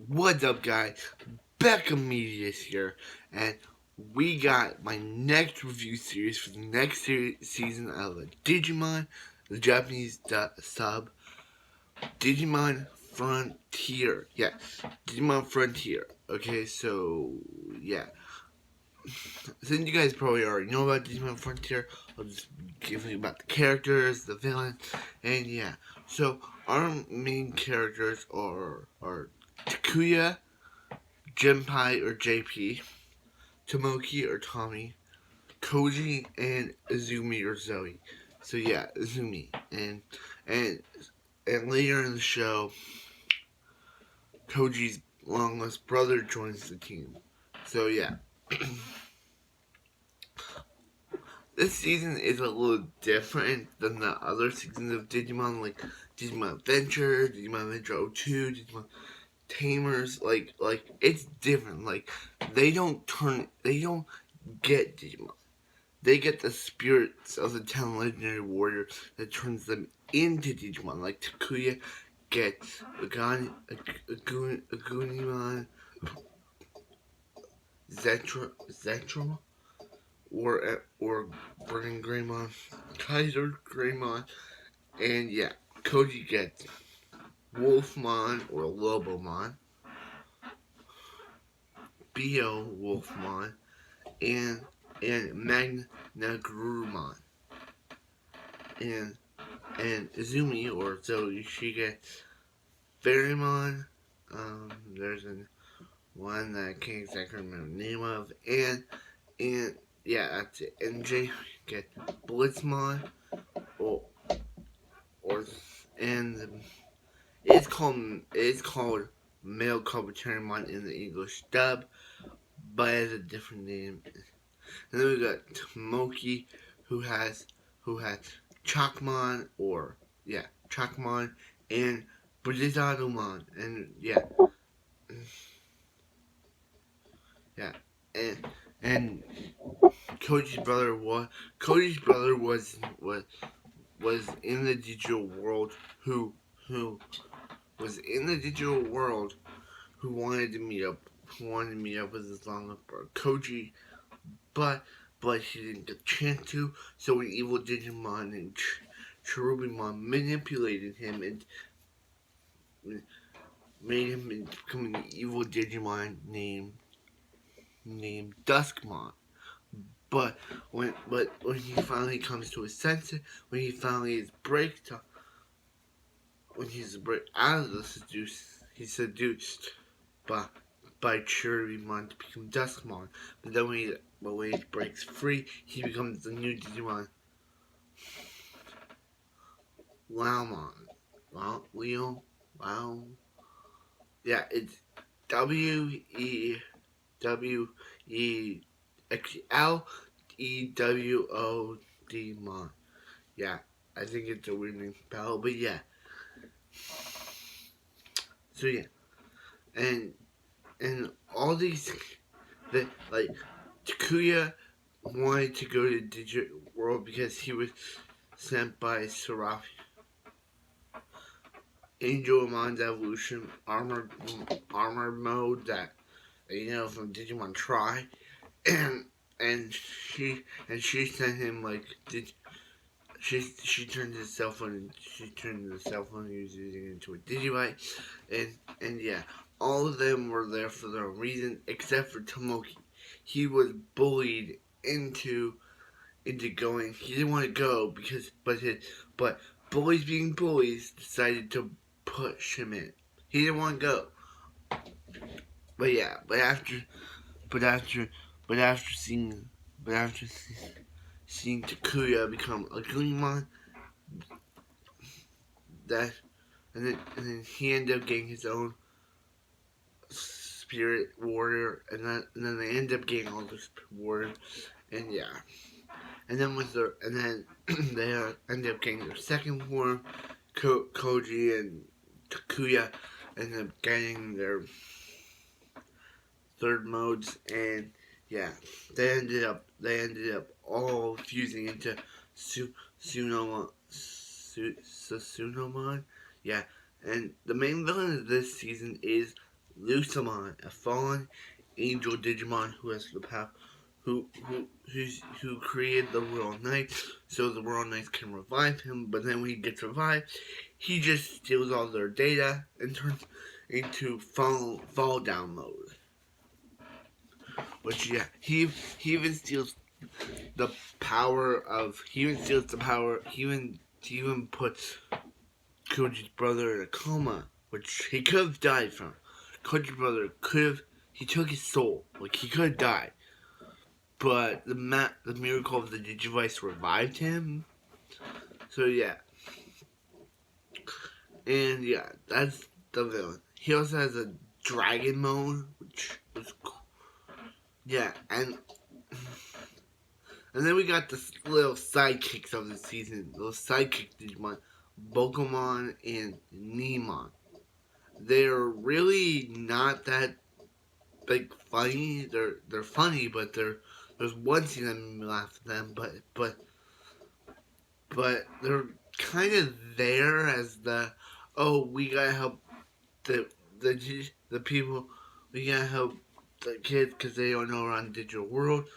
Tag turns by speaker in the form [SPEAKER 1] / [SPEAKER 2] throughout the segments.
[SPEAKER 1] What's up, guys? Becca Media's here, and we got my next review series for the next season of Digimon, the Japanese sub, Digimon Frontier. Yes, Digimon Frontier. Okay, so yeah, since you guys probably already know about Digimon Frontier, I'll just give you about the characters, the villain, and yeah. So our main characters are Takuya, Genpai or JP, Tomoki or Tommy, Koji and Izumi or Zoe. So yeah, Izumi and and later in the show, Koji's long lost brother joins the team. So yeah, this season is a little different than the other seasons of Digimon, like Digimon Adventure, Digimon Adventure 02, Digimon Tamers. Like it's different. Like they don't get Digimon. They get the spirits of the 10 legendary warriors that turns them into Digimon. Like Takuya gets Agunimon, Zetra, or Burning Greymon, Kaiser Greymon, and yeah, Koji gets Wolfmon or Lobomon, Bio Wolfmon, and Magnagurumon, and Izumi or Zoe, she gets Fairymon. There's one that I can't exactly remember the name of, and yeah, that's it. And Jay get Blitzmon, or or and it's called Male Coverchairmon in the English dub, but it has a different name. And then we got Tomoki, who has who has Chalkmon, or yeah, Chalkmon, and Blizzardumon, and yeah, and and Cody's brother was in the digital world, who was in the digital world, who wanted to meet up with his long lost brother Koji, but he didn't get a chance to. So an evil Digimon named Cherubimon manipulated him and made him become an evil Digimon named Duskmon. But when he finally comes to his senses, when he finally is when he's out of the he's seduced by Cherubimon to become Duskmon. But then when he breaks free, he becomes the new Digimon, Laomon. Leo, Wow. Yeah, it's W L E W O D Mon. Yeah, I think it's a weird name spell, but yeah. So yeah, and all these, like Takuya wanted to go to the digital world because he was sent by Seraphim, Angel Amon's evolution armored mode, that from Digimon Try, and she sent him, like, she turned his cell phone, he was using into a Digibite, and yeah, all of them were there for their own reason except for Tomoki. He was bullied into going. He didn't want to go because but bullies being bullies decided to push him in. He didn't want to go. But yeah, but after but after seeing but after seeing Takuya become a Gleamon, that and then he ended up getting his own spirit warrior, and then they end up getting all the spirit warriors, and yeah, and then they end up getting their second form. Koji and Takuya end up getting their third modes, and yeah, they ended up all fusing into Sunomon. Yeah, and the main villain of this season is Lucamon, a fallen angel Digimon who has the power, who created the Royal Knight, so the Royal Knights can revive him. But then when he gets revived, he just steals all their data and turns into fall down mode. Which yeah, he even steals the power of he even puts Koji's brother in a coma, which he could have died from. Koji's brother he took his soul, like he could have died, but the miracle of the Digivice revived him. So yeah, and yeah, that's the villain. He also has a dragon mode, which was cool. Yeah, and then we got the little sidekicks of the season. Those sidekick Digimon, Pokemon and Nemon. They're really not that like funny. They're funny, but there's one scene that made me laugh at them. But they're kind of there as the we gotta help the people. We gotta help the kids because they don't know around the digital world.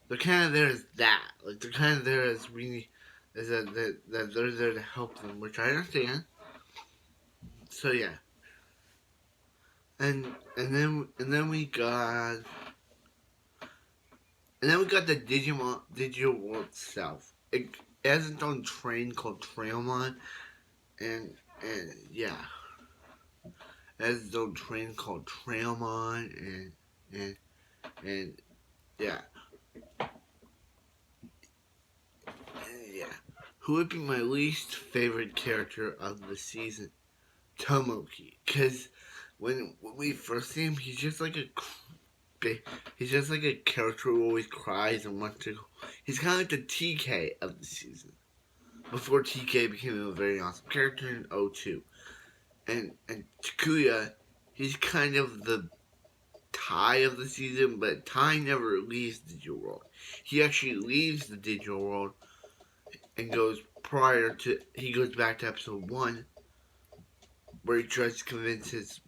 [SPEAKER 1] They're kind of there as that. Like they're kind of there as we as that they're there to help them, which I understand. So yeah, and then we got the digital world itself. It has its own train called Trailmon, and yeah, it has its own train called Trailmon, and and yeah, yeah. Who would be my least favorite character of the season? Tomoki, because when we first see him, he's just like a character who always cries and wants to go. He's kind of like the TK of the season before TK became a very awesome character in 02. And Takuya, he's kind of the Tai of the season, but Tai never leaves the digital world. He actually leaves the digital world and goes back to episode 1, where he tries to convince his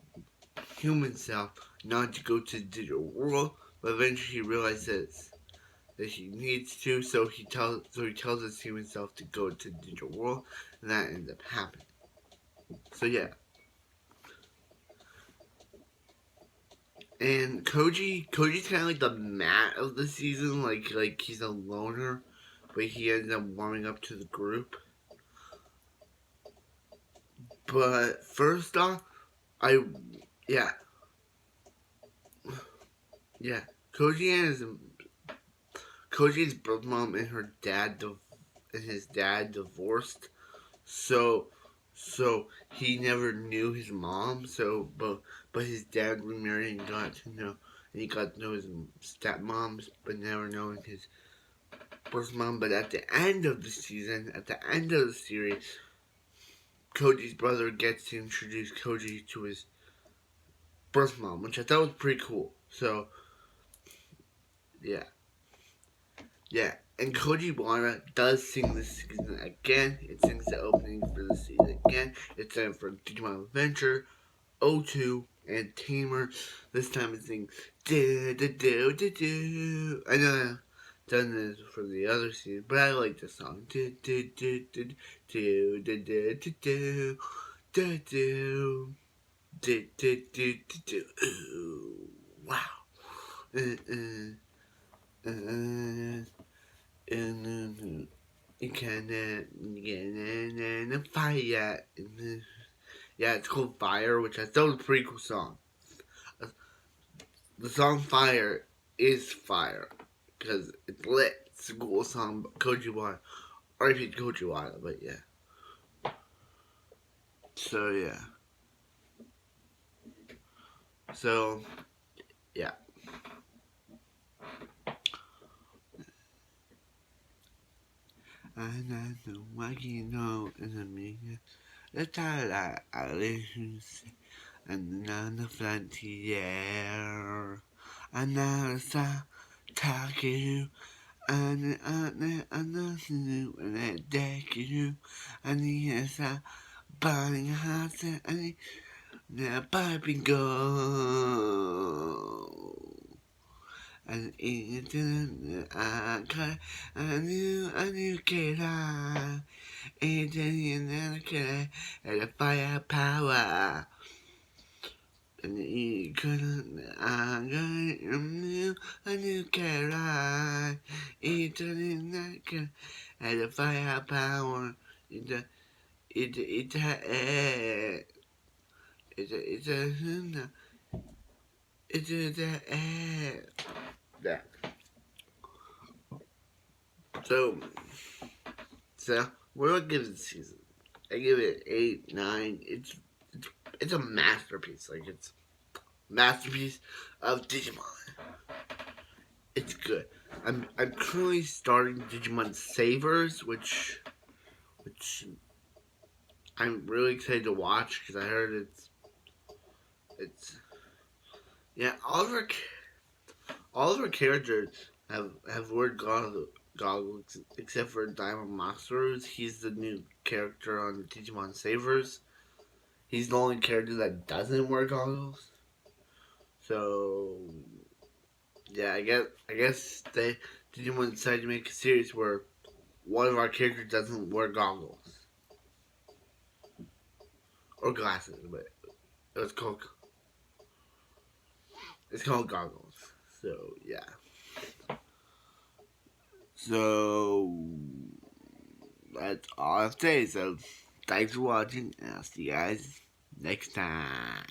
[SPEAKER 1] human self not to go to the digital world, but eventually he realizes that he needs to, so he tells his human self to go to the digital world, and that ends up happening. So yeah. And Koji's kind of like the Matt of the season, like he's a loner, but he ends up warming up to the group. But first off, yeah, Koji and Koji's birth mom and his dad divorced, so he never knew his mom. But his dad remarried and he got to know his stepmoms, but never knowing his birth mom. But at the end of the series, Koji's brother gets to introduce Koji to his birth mom, which I thought was pretty cool. So yeah. Yeah, and Koji Wara does sing this season again. It sings the opening for the season again. It's time for Digimon Adventure, 02, and Tamer. This time it sings do do do do do. I know I've done this for the other season, but I like this song. Do do do do do do do do do do do do do do do. Ooh, wow. And you can't get a fire. Yeah, it's called Fire, which I thought was a pretty cool song. The song Fire is fire because it's lit. It's a cool song, Koji Wada. R.I.P. Koji Wada, but yeah. So yeah. So yeah. And I know what you know is a meaning. It's all I listen and on the frontier. And now it's talking and nothing when I take you. And yes, I burning hearts and the piping go. and into a new kid, and a kid, and a firepower. And you couldn't, a new kid, into kid, and a firepower. It's a it's a yeah. So what do I give this season? I give it 8, 9. It's a masterpiece. Like it's a masterpiece of Digimon. It's good. I'm currently starting Digimon Savers, which I'm really excited to watch because I heard it's yeah all of our characters have word goggles except for Diamond Monsters. He's the new character on Digimon Savers. He's the only character that doesn't wear goggles. So yeah, I guess they Digimon decided to make a series where one of our characters doesn't wear goggles or glasses, but it's called it's called goggles. So yeah. So that's all I have to say. So thanks for watching, and I'll see you guys next time.